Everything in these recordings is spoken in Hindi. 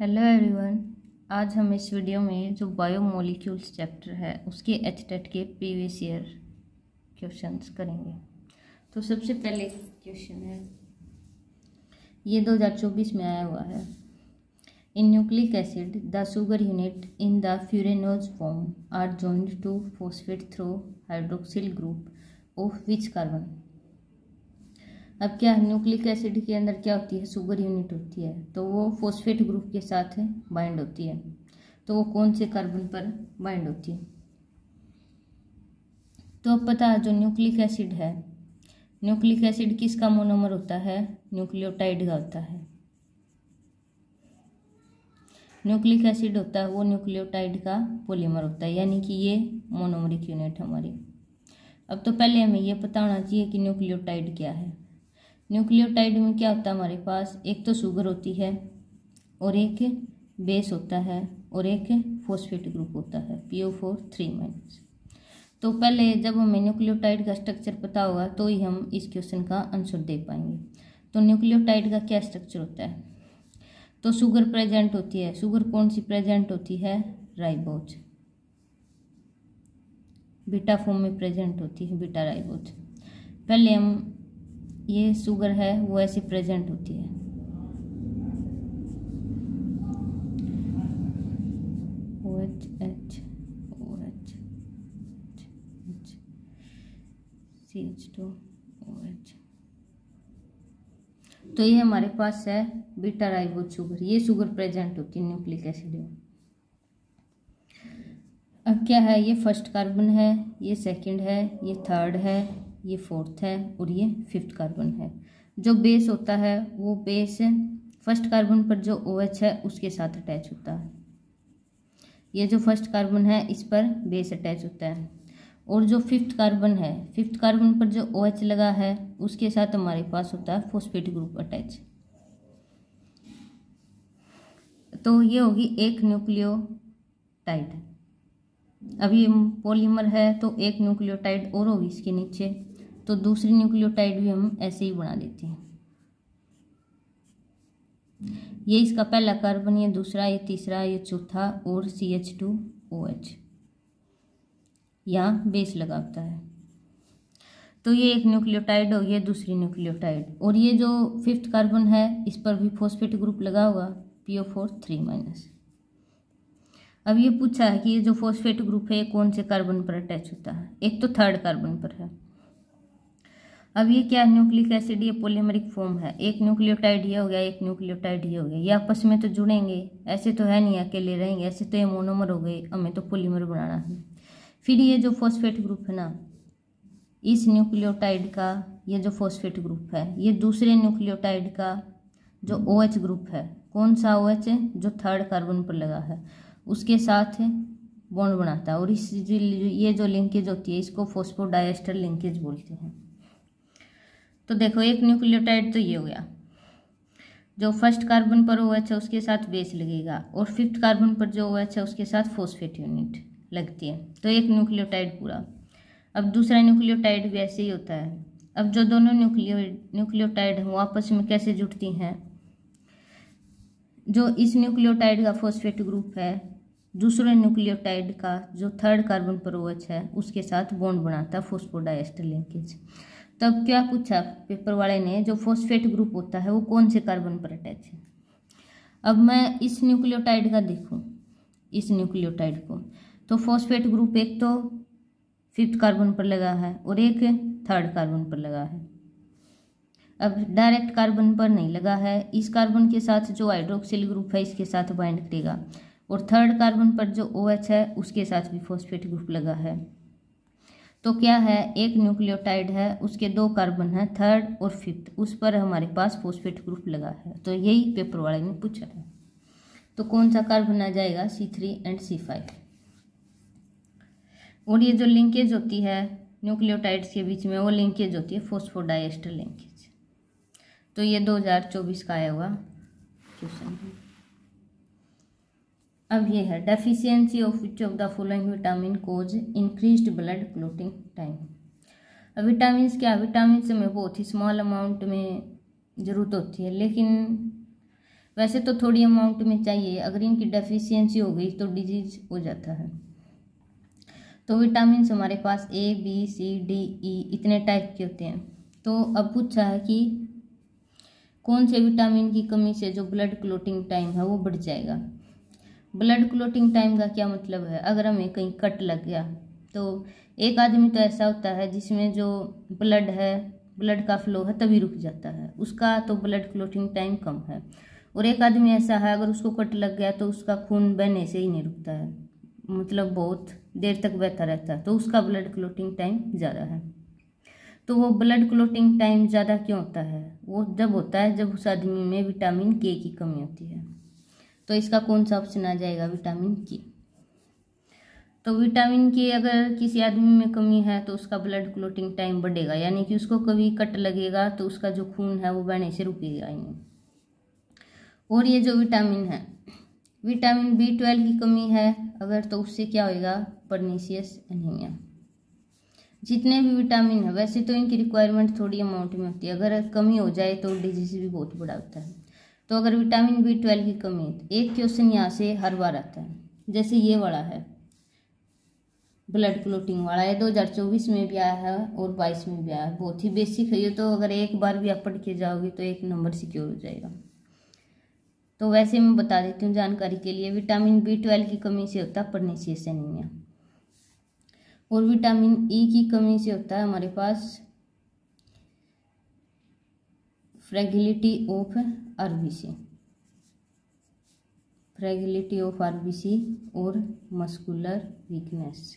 Hello everyone. आज हम इस वीडियो में जो बायोमोलिक्यूल्स चैप्टर है उसके एचटेट के प्रीवियस ईयर क्वेश्चंस करेंगे। तो सबसे पहले क्वेश्चन है, ये 2024 में आया हुआ है। In nucleic acid the sugar unit in the furanose form are joined to phosphate through hydroxyl group of which carbon. अब क्या है, न्यूक्लिक एसिड के अंदर क्या होती है, शुगर यूनिट होती है, तो वो फॉस्फेट ग्रुप के साथ बाइंड होती है। तो वो कौन से कार्बन पर बाइंड होती है? तो अब पता है, जो न्यूक्लिक एसिड है, न्यूक्लिक एसिड किसका मोनोमर होता है? न्यूक्लियोटाइड का होता है। न्यूक्लिक एसिड होता है वो न्यूक्लियोटाइड का पॉलीमर होता है, यानी कि ये मोनोमरिक यूनिट हमारी। अब तो पहले हमें ये पता होना चाहिए कि न्यूक्लियोटाइड क्या है। न्यूक्लियोटाइड में क्या होता है हमारे पास, एक तो शुगर होती है और एक बेस होता है और एक फॉस्फेट ग्रुप होता है PO4 3-। तो पहले जब हमें न्यूक्लियोटाइड का स्ट्रक्चर पता होगा तो ही हम इस क्वेश्चन का आंसर दे पाएंगे। तो न्यूक्लियोटाइड का क्या स्ट्रक्चर होता है? तो शुगर प्रेजेंट होती है। शुगर कौन सी प्रेजेंट होती है? राइबोज। बीटा फॉर्म में प्रेजेंट होती है, बीटा राइबोज। पहले हम ये शुगर है वो ऐसे प्रेजेंट होती है। OH CH2OH। तो ये हमारे पास है बीटा राइबोज शुगर। ये शुगर प्रेजेंट होती है न्यूक्लिक एसिड में। अब क्या है, ये फर्स्ट कार्बन है, ये सेकंड है, ये थर्ड है, ये फोर्थ है और ये फिफ्थ कार्बन है। जो बेस होता है वो बेस फर्स्ट कार्बन पर जो OH है उसके साथ अटैच होता है। ये जो फर्स्ट कार्बन है इस पर बेस अटैच होता है। और जो फिफ्थ कार्बन है, फिफ्थ कार्बन पर जो OH लगा है उसके साथ हमारे पास होता है फॉस्फेट ग्रुप अटैच। तो ये होगी एक न्यूक्लियोटाइड। अब ये पॉलीमर है तो एक न्यूक्लियोटाइड और होगी इसके नीचे, तो दूसरी न्यूक्लियोटाइड भी हम ऐसे ही बना देते हैं। ये इसका पहला कार्बन, ये दूसरा, ये तीसरा, ये चौथा और CH2OH यहाँ बेस लगा होता है। तो ये एक न्यूक्लियोटाइड हो गई, दूसरी न्यूक्लियोटाइड। और ये जो फिफ्थ कार्बन है इस पर भी फॉस्फेट ग्रुप लगा हुआ PO4 3-। अब ये पूछा है कि ये जो फॉस्फेट ग्रुप है कौन से कार्बन पर अटैच होता है? एक तो थर्ड कार्बन पर है। अब ये क्या, न्यूक्लिक एसिड, ये पॉलीमरिक फॉर्म है। एक न्यूक्लियोटाइड ये हो गया, एक न्यूक्लियोटाइड ये हो गया। ये आपस में तो जुड़ेंगे, ऐसे तो है नहीं अकेले रहेंगे, ऐसे तो ये मोनोमर हो गए, हमें तो पॉलीमर बनाना है। फिर ये जो फॉस्फेट ग्रुप है ना, इस न्यूक्लियोटाइड का ये जो फॉस्फेट ग्रुप है ये दूसरे न्यूक्लियोटाइड का जो OH ग्रुप है, कौन सा OH है, जो थर्ड कार्बन पर लगा है, उसके साथ बॉन्ड बनाता है। और इस ये जो लिंकेज होती है इसको फॉस्फोडाइएस्टर लिंकेज बोलते हैं। तो देखो, एक न्यूक्लियोटाइड तो ये हो गया, जो फर्स्ट कार्बन पर OH है उसके साथ बेस लगेगा और फिफ्थ कार्बन पर जो OH है उसके साथ फॉस्फेट यूनिट लगती है। तो एक न्यूक्लियोटाइड पूरा। अब दूसरा न्यूक्लियोटाइड भी ऐसे ही होता है। अब जो दोनों न्यूक्लियोटाइड हैं वो आपस में कैसे जुड़ती हैं? जो इस न्यूक्लियोटाइड का फॉस्फेट ग्रुप है दूसरे न्यूक्लियोटाइड का जो थर्ड कार्बन पर OH है उसके साथ बॉन्ड बनाता है, फॉस्फोडाइएस्टर लिंकेज। तब क्या पूछा पेपर वाले ने, जो फॉस्फेट ग्रुप होता है वो कौन से कार्बन पर अटैच है? अब मैं इस न्यूक्लियोटाइड का देखूं, इस न्यूक्लियोटाइड को, तो फॉस्फेट ग्रुप एक तो फिफ्थ कार्बन पर लगा है और एक थर्ड कार्बन पर लगा है। अब डायरेक्ट कार्बन पर नहीं लगा है, इस कार्बन के साथ जो हाइड्रोक्सिल ग्रुप है इसके साथ बाइंड करेगा। और थर्ड कार्बन पर जो OH है उसके साथ भी फॉस्फेट ग्रुप लगा है। तो क्या है, एक न्यूक्लियोटाइड है, उसके दो कार्बन है, थर्ड और फिफ्थ, उस पर हमारे पास फॉस्फेट ग्रुप लगा है। तो यही पेपर वाले ने पूछा है। तो कौन सा कार्बन आ जाएगा? C3 और C5। और ये जो लिंकेज होती है न्यूक्लियोटाइड्स के बीच में वो लिंकेज होती है फॉस्फोडाइएस्टर लिंकेज। तो ये 2024 का आया हुआ क्वेश्चन है। अब ये है, deficiency of which of the following vitamin causes increased blood clotting time. अब विटामिन क्या, विटामिन में बहुत ही स्मॉल अमाउंट में ज़रूरत होती है, लेकिन वैसे तो थोड़ी अमाउंट में चाहिए, अगर इनकी डेफिशिएंसी हो गई तो डिजीज हो जाता है। तो विटामिन हमारे पास A B C D E इतने टाइप के होते हैं। तो अब पूछा है कि कौन से विटामिन की कमी से जो ब्लड क्लोटिंग टाइम है वो बढ़ जाएगा। ब्लड क्लोटिंग टाइम का क्या मतलब है, अगर हमें कहीं कट लग गया तो एक आदमी तो ऐसा होता है जिसमें जो ब्लड है, ब्लड का फ्लो है तभी रुक जाता है, उसका तो ब्लड क्लोटिंग टाइम कम है। और एक आदमी ऐसा है अगर उसको कट लग गया तो उसका खून बहने से ही नहीं रुकता है, मतलब बहुत देर तक बहता रहता है, तो उसका ब्लड क्लोटिंग टाइम ज़्यादा है। तो वो ब्लड क्लोटिंग टाइम ज़्यादा क्यों होता है, वो जब होता है जब उस आदमी में विटामिन के की कमी होती है। तो इसका कौन सा ऑप्शन आ जाएगा, विटामिन के। तो विटामिन के अगर किसी आदमी में कमी है तो उसका ब्लड क्लोटिंग टाइम बढ़ेगा, यानी कि उसको कभी कट लगेगा तो उसका जो खून है वो बहने से रुकेगा ही नहीं। और ये जो विटामिन है, विटामिन B12 की कमी है अगर, तो उससे क्या होएगा, परनीशियस एनीमिया। जितने भी विटामिन है वैसे तो इनकी रिक्वायरमेंट थोड़ी अमाउंट में होती है, अगर कमी हो जाए तो डिजीज भी बहुत बड़ा होता है। तो अगर विटामिन B12 की कमी है, एक क्वेश्चन यहाँ से हर बार आता है, जैसे ये वाला है ब्लड क्लोटिंग वाला है, 2024 में भी आया है और 22 में भी आया है, बहुत ही बेसिक है ये, तो अगर एक बार भी आप पढ़ के जाओगे तो एक नंबर सिक्योर हो जाएगा। तो वैसे मैं बता देती हूँ जानकारी के लिए, विटामिन B12 की कमी से होता है परनीशियस एनीमिया, और विटामिन E की कमी से होता है हमारे पास फ्रेगिलिटी ऑफ आरबीसी, फ्रेगिलिटी ऑफ आरबीसी और मस्कुलर वीकनेस।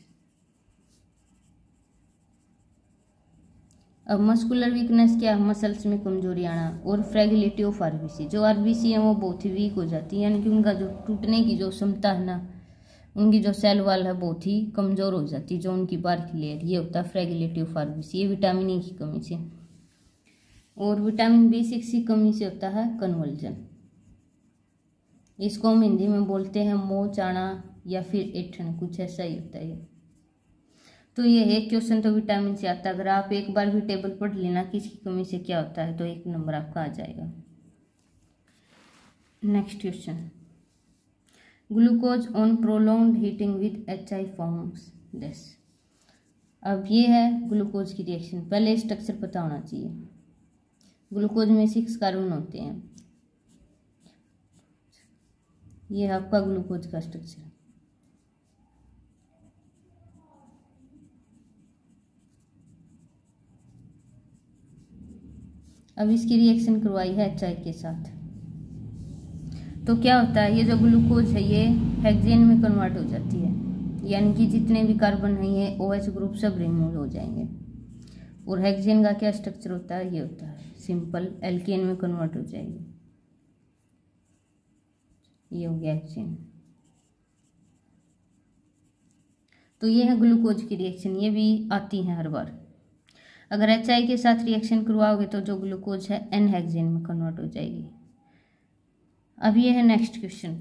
अब मस्कुलर वीकनेस क्या है, मसल्स में कमजोरी आना, और फ्रेगिलिटी ऑफ आरबीसी, जो आरबीसी है वो बहुत ही वीक हो जाती है, यानी कि उनका जो टूटने की जो क्षमता है ना, उनकी जो सेल वाल है बहुत ही कमजोर हो जाती है, जो उनकी बाहर लेयर, ये होता है फ्रेगिलिटी ऑफ आरबीसी, ये विटामिन E की कमी से। और विटामिन B6 की कमी से होता है कन्वर्जन, इसको हम हिंदी में बोलते हैं मोच आना या फिर ऐंठन, कुछ ऐसा ही होता है। तो ये एक क्वेश्चन तो विटामिन से आता है, अगर आप एक बार भी टेबल पढ़ लेना कि इसकी कमी से क्या होता है तो एक नंबर आपका आ जाएगा। Next question, glucose on prolonged heating with HI forms this. अब ये है ग्लूकोज की रिएक्शन, पहले स्ट्रक्चर पता होना चाहिए। ग्लूकोज में 6 कार्बन होते हैं, ये आपका ग्लूकोज का स्ट्रक्चर। अब इसकी रिएक्शन करवाई है HI के साथ, तो क्या होता है, ये जो ग्लूकोज है ये हेक्सेन में कन्वर्ट हो जाती है, यानी कि जितने भी कार्बन हैं ये OH ग्रुप सब रिमूव हो जाएंगे। और हेक्सेन का क्या स्ट्रक्चर होता है, ये होता है सिंपल एल्केन में कन्वर्ट हो जाएगी, ये हो गया हेक्सेन। तो ये है ग्लूकोज की रिएक्शन, ये भी आती है हर बार। अगर HI के साथ रिएक्शन करवाओगे तो जो ग्लूकोज है N हेक्सेन में कन्वर्ट हो जाएगी। अब ये है नेक्स्ट क्वेश्चन,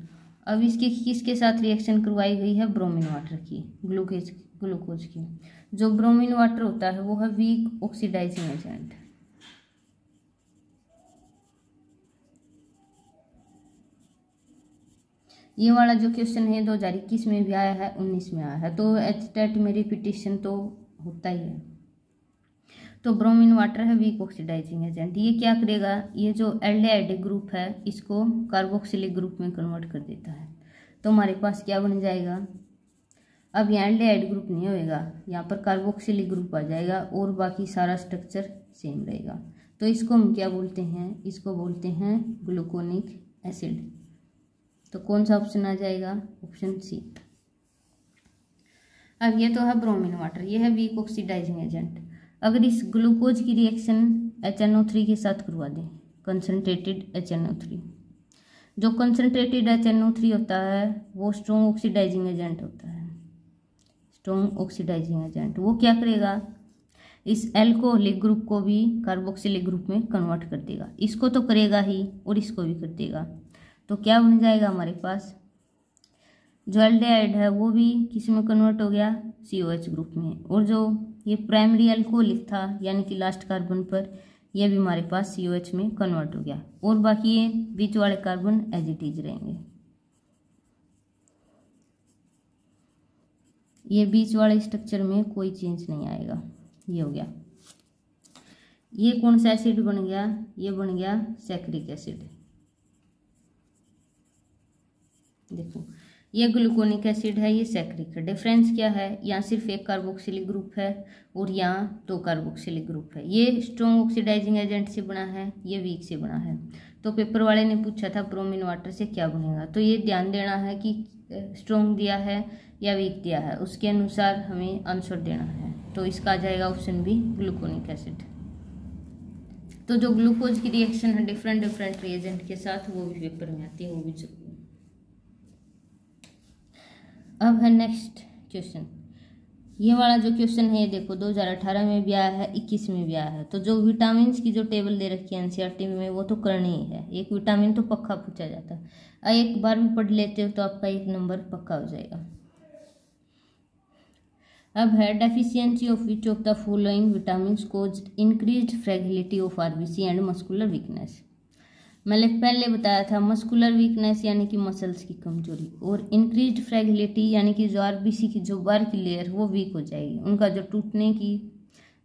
अब इसकी किसके साथ रिएक्शन करवाई गई है, ब्रोमीन वाटर की, ग्लूकोज की। जो ब्रोमीन वाटर होता है वो है वीक ऑक्सीडाइजिंग एजेंट। ये वाला जो क्वेश्चन है 2021 में भी आया है, 19 में आया है, तो एचटेट में रिपीटिशन तो होता ही है। तो ब्रोमीन वाटर है वीक ऑक्सीडाइजिंग एजेंट, ये क्या करेगा, ये जो एल्डिहाइड ग्रुप है इसको कार्बोक्सिलिक ग्रुप में कन्वर्ट कर देता है। तो हमारे पास क्या बन जाएगा, अब यहाँ एल्डिहाइड ग्रुप नहीं होएगा, यहाँ पर कार्बोक्सिलिक ग्रुप आ जाएगा और बाकी सारा स्ट्रक्चर सेम रहेगा। तो इसको हम क्या बोलते हैं, इसको बोलते हैं ग्लूकोनिक एसिड। तो कौन सा ऑप्शन आ जाएगा, ऑप्शन सी। अब ये तो है ब्रोमीन वाटर, ये है वीक ऑक्सीडाइजिंग एजेंट। अगर इस ग्लूकोज की रिएक्शन HNO3 के साथ करवा दें, कंसनट्रेटेड HNO3, जो कंसनट्रेटेड HNO3 होता है वो स्ट्रॉन्ग ऑक्सीडाइजिंग एजेंट होता है, स्ट्रॉन्ग ऑक्सीडाइजिंग एजेंट। वो क्या करेगा, इस एल्कोहलिक ग्रुप को भी कार्बोक्सिलिक ग्रुप में कन्वर्ट कर देगा, इसको तो करेगा ही और इसको भी कर देगा। तो क्या बन जाएगा हमारे पास, जो एल्डिहाइड है वो भी किस में कन्वर्ट हो गया, COH ग्रुप में, और जो ये प्राइमरी अल्कोहलिक था यानी कि लास्ट कार्बन पर, ये भी हमारे पास COH में कन्वर्ट हो गया, और बाकी ये बीच वाले कार्बन एज इट इज रहेंगे। ये बीच वाले स्ट्रक्चर में कोई चेंज नहीं आएगा। ये हो गया। ये कौन सा एसिड बन गया? ये बन गया सैक्रिक एसिड। देखो ये ग्लूकोनिक एसिड है, ये सैक्रिक है। डिफरेंस क्या है? यहाँ सिर्फ एक कार्बोक्सिलिक ग्रुप है और यहाँ 2 कार्बोक्सिलिक ग्रुप है। ये स्ट्रॉन्ग ऑक्सीडाइजिंग एजेंट से बना है, ये वीक से बना है। तो पेपर वाले ने पूछा था ब्रोमीन वाटर से क्या बनेगा, तो ये ध्यान देना है कि स्ट्रॉन्ग दिया है या वीक दिया है, उसके अनुसार हमें आंसर देना है। तो इसका आ जाएगा ऑप्शन बी, ग्लूकोनिक एसिड। तो जो ग्लूकोज की रिएक्शन है डिफरेंट रिएजेंट के साथ, वो भी पेपर में आती है, वो भी जरूर। अब है नेक्स्ट क्वेश्चन। ये वाला जो क्वेश्चन है ये देखो 2018 में भी आया है, 21 में भी आया है। तो जो विटामिन की जो टेबल दे रखी है एनसीईआरटी में, वो तो करनी ही है। एक विटामिन तो पक्का पूछा जाता है, एक बार भी पढ़ लेते हो तो आपका 1 नंबर पक्का हो जाएगा। अब है deficiency of which of the following vitamin caused increased fragility of RBC and muscular weakness. मैंने पहले बताया था मस्कुलर वीकनेस यानी कि मसल्स की कमजोरी, और इंक्रीज्ड फ्रैजिलिटी यानी कि जो आरबीसी की जो बार की लेयर वो वीक हो जाएगी, उनका जो टूटने की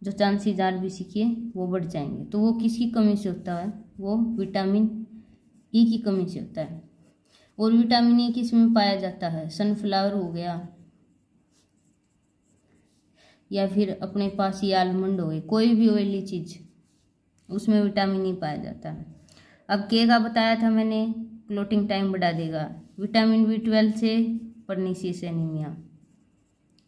जो चांसेस आरबीसी के वो बढ़ जाएंगे। तो वो किसकी कमी से होता है? वो विटामिन ई की कमी से होता है। और विटामिन ई किस में पाया जाता है? सनफ्लावर हो गया, या फिर अपने पास ये आलमंड हो गए, कोई भी ऑयली चीज, उसमें विटामिन ई पाया जाता है। अब के का बताया था मैंने, क्लोटिंग टाइम बढ़ा देगा। विटामिन B12 से पर्नीसियस एनीमिया।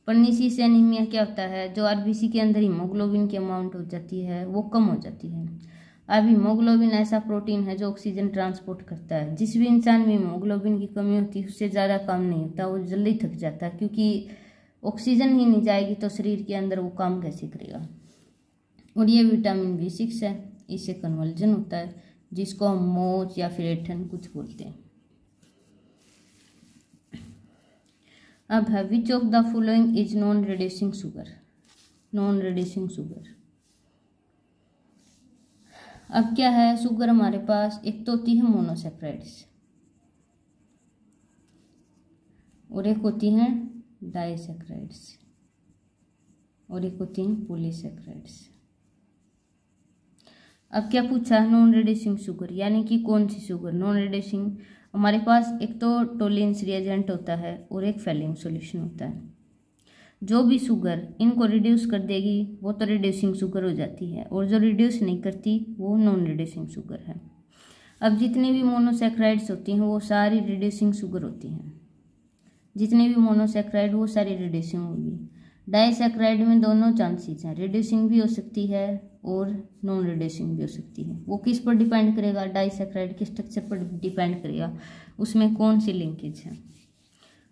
पर्नीसियस एनीमिया क्या होता है? जो आरबीसी के अंदर हीमोग्लोबिन की अमाउंट हो जाती है वो कम हो जाती है। अब हीमोग्लोबिन ऐसा प्रोटीन है जो ऑक्सीजन ट्रांसपोर्ट करता है। जिस भी इंसान में हीमोग्लोबिन की कमी होती है उससे ज़्यादा काम नहीं होता, वो जल्दी थक जाता है, क्योंकि ऑक्सीजन ही नहीं जाएगी तो शरीर के अंदर वो काम कैसे करेगा। और ये विटामिन B6 है, इससे कन्वर्जन होता है, जिसको हम मोच या फिर एठन कुछ बोलते हैं। अब है विच of the following is non reducing sugar. Non reducing sugar अब क्या है? शुगर हमारे पास एक तो होती है मोनोसैक्राइड्स और एक होती हैं डाइसैक्राइड्स और एक होती हैं पॉलीसैक्राइड्स। अब क्या पूछा? नॉन रिड्यूसिंग शुगर यानी कि कौन सी शुगर? नॉन रिड्यूसिंग हमारे पास एक तो टोलेंस रिएजेंट होता है और एक फेलिंग सॉल्यूशन होता है। जो भी शुगर इनको रिड्यूस कर देगी वो तो रिड्यूसिंग शुगर हो जाती है, और जो रिड्यूस नहीं करती वो नॉन रिड्यूसिंग शुगर है। अब जितनी भी मोनोसैक्राइड्स होती हैं वो सारी रिड्यूसिंग शुगर होती हैं। जितने भी मोनोसैक्राइड वो सारी रिड्यूसिंग होगी। डाइसैक्राइड में दोनों चांसेस हैं, रिड्यूसिंग भी हो सकती है और नॉन रिड्यूसिंग भी हो सकती है। वो किस पर डिपेंड करेगा? डाइसैक्राइड के स्ट्रक्चर पर डिपेंड करेगा, उसमें कौन सी लिंकेज है।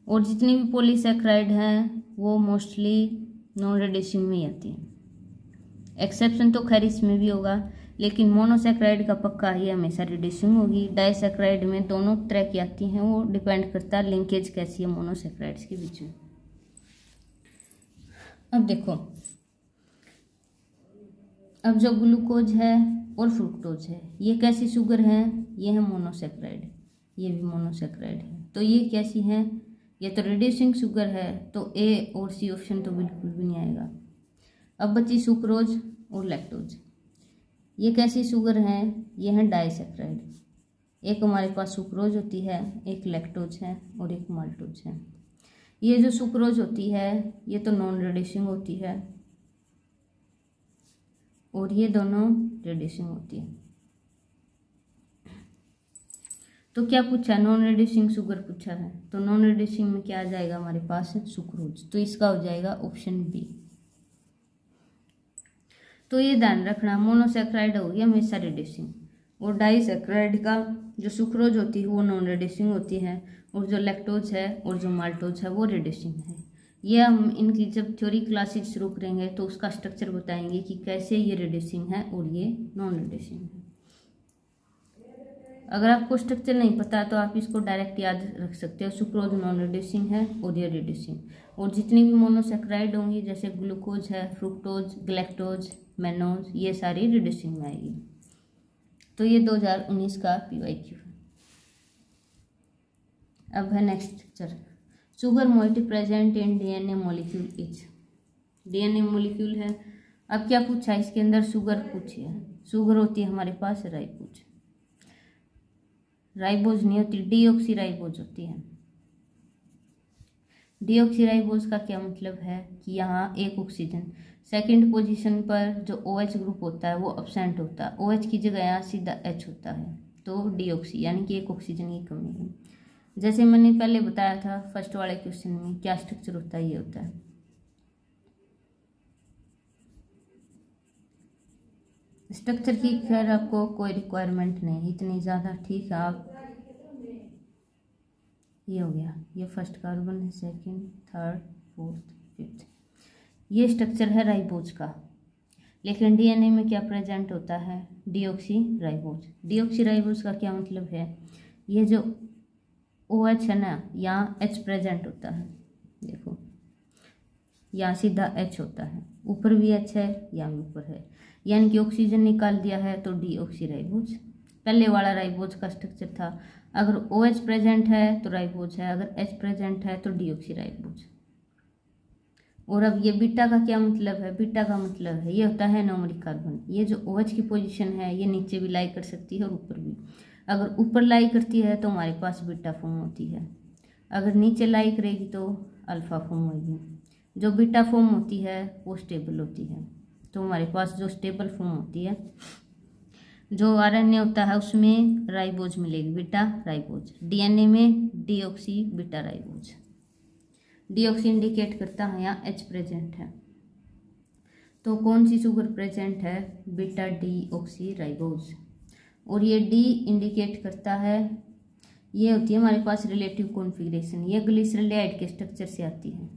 और जितनी भी पॉलीसैक्राइड हैं वो मोस्टली नॉन रिड्यूसिंग में ही आती हैं। एक्सेप्शन तो खैर इसमें भी होगा, लेकिन मोनोसैक्राइड का पक्का ये हमेशा रिड्यूसिंग होगी। डाइसैक्राइड में दोनों तरह की आती हैं, वो डिपेंड करता है लिंकेज कैसी है मोनोसैक्राइड्स के बीच में। अब देखो, अब जो ग्लूकोज है और फ्रुक्टोज है ये कैसी शुगर है? ये है मोनोसैक्राइड, ये भी मोनोसैक्राइड है। तो ये कैसी है? ये तो रिड्यूसिंग शुगर है, तो ए और सी ऑप्शन तो बिल्कुल भी नहीं आएगा। अब बची सुक्रोज और लैक्टोज, ये कैसी शुगर है? ये है डाइसैक्राइड। एक हमारे पास सुक्रोज होती है, एक लैक्टोज है और एक माल्टोज है। ये जो सुक्रोज होती है ये तो नॉन रिड्यूसिंग होती है और ये दोनों रिड्यूसिंग होती है। तो क्या पूछा? नॉन रिड्यूसिंग शुगर पूछा है, तो नॉन रिड्यूसिंग में क्या आ जाएगा हमारे पास? सुक्रोज। तो इसका हो जाएगा ऑप्शन बी। तो ये ध्यान रखना, मोनोसैक्राइड होगी हमेशा रिड्यूसिंग, और डाइसैक्राइड का जो सुक्रोज होती है वो नॉन रिड्यूसिंग होती है, और जो लैक्टोज है और जो माल्टोज है वो रिड्यूसिंग है। ये हम इनकी जब थ्योरी क्लासेस शुरू करेंगे तो उसका स्ट्रक्चर बताएंगे कि कैसे ये रिड्यूसिंग है और ये नॉन रिड्यूसिंग है। अगर आपको स्ट्रक्चर नहीं पता तो आप इसको डायरेक्ट याद रख सकते हो। सुक्रोज नॉन रिड्यूसिंग है और ये रिड्यूसिंग, और जितनी भी मोनोसेक्राइड होंगी जैसे ग्लूकोज है, फ्रुक्टोज, ग्लैक्टोज, मैनोज, ये सारी रिड्यूसिंग में आएगी। तो ये 2019 का PYQ है। अब है next structure, sugar moiety present in DNA molecule is. DNA molecule है। अब क्या पूछा इसके अंदर, शुगर पूछी है। शुगर होती है हमारे पास राइबोज, राइबोज नहीं होती, डीऑक्सीराइबोज होती है। डीऑक्सीराइबोज का क्या मतलब है कि यहाँ एक ऑक्सीजन सेकंड पोजीशन पर जो OH ग्रुप होता है वो अब्सेंट होता है, OH की जगह यहाँ सीधा H होता है, तो डीऑक्सी यानी कि एक ऑक्सीजन की कमी है। जैसे मैंने पहले बताया था फर्स्ट वाले क्वेश्चन में क्या स्ट्रक्चर होता है, ये होता है। स्ट्रक्चर की खैर आपको कोई रिक्वायरमेंट नहीं इतनी ज़्यादा, ठीक है। आप ये हो गया, ये फर्स्ट कार्बन है, सेकंड, थर्ड, फोर्थ, फिफ्थ, ये स्ट्रक्चर है राइबोज का। लेकिन DNA में क्या प्रेजेंट होता है, डीऑक्सीराइबोज। डीऑक्सीराइबोज का क्या मतलब है, ये जो OH है ना, यहाँ H प्रेजेंट होता है, देखो यहाँ सीधा H होता है, ऊपर भी H है, यहाँ भी ऊपर है, यानी कि ऑक्सीजन निकाल दिया है तो डीऑक्सीराइबोज। पहले वाला राइबोज का स्ट्रक्चर था, अगर OH प्रेजेंट है तो राइबोज है, अगर H प्रेजेंट है तो डीऑक्सीराइबोज। और अब ये बीटा का क्या मतलब है, बीटा का मतलब है ये होता है नॉर्मलिक कार्बन। ये जो OH की पोजीशन है ये नीचे भी लाई कर सकती है और ऊपर भी। अगर ऊपर लाई करती है तो हमारे पास बीटा फॉर्म होती है, अगर नीचे लाई करेगी तो अल्फा फॉर्म होगी। जो बीटा फॉर्म होती है वो स्टेबल होती है, तो हमारे पास जो स्टेबल फॉर्म होती है, जो RNA होता है उसमें राइबोज मिलेगी, बीटा राइबोज। DNA में deoxy beta ribose. Deoxy indicate करता है यहाँ H प्रेजेंट है, तो कौन सी शुगर प्रेजेंट है, बीटा डीऑक्सीराइबोज। और ये D इंडिकेट करता है, ये होती है हमारे पास रिलेटिव कॉन्फ़िगरेशन, ये ग्लिसरॉल्डिहाइड के स्ट्रक्चर से आती है।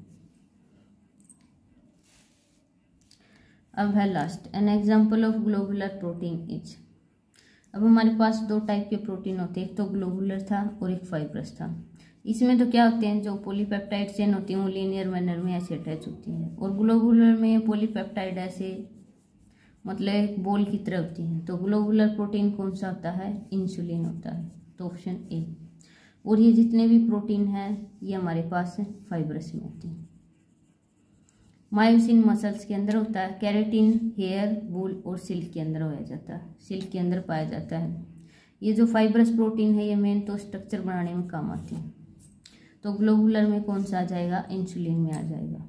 अब है last, an example of globular protein is. अब हमारे पास दो टाइप के प्रोटीन होते हैं, एक तो ग्लोबुलर था और एक फाइब्रस था। इसमें तो क्या होते हैं, जो पॉलीपेप्टाइड चेन होती हैं वो लीनियर मैनर में ऐसे अटैच होती हैं, और ग्लोबुलर में पॉलीपेप्टाइड ऐसे मतलब एक बॉल की तरह होती हैं। तो ग्लोबुलर प्रोटीन कौन सा होता है, इंसुलिन होता है, तो ऑप्शन ए। और ये जितने भी प्रोटीन हैं ये हमारे पास फाइब्रस में होते हैं। मायोसिन मसल्स के अंदर होता है, कैरेटिन हेयर, वूल और सिल्क के अंदर होया जाता है, सिल्क के अंदर पाया जाता है। ये जो फाइब्रस प्रोटीन है ये मेन तो स्ट्रक्चर बनाने में काम आती है। तो ग्लोबुलर में कौन सा आ जाएगा, इंसुलिन में आ जाएगा।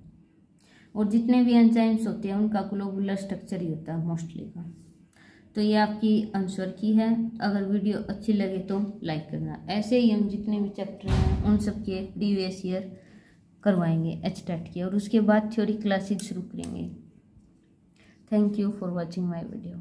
और जितने भी एंजाइम्स होते हैं उनका ग्लोबुलर स्ट्रक्चर ही होता है मोस्टली का। तो ये आपकी आंसर की है। अगर वीडियो अच्छी लगे तो लाइक करना। ऐसे ही हम जितने भी चैप्टर हैं उन सब के प्रीवियस ईयर करवाएंगे HTET के, और उसके बाद थ्योरी क्लासेज शुरू करेंगे। Thank you for watching my video.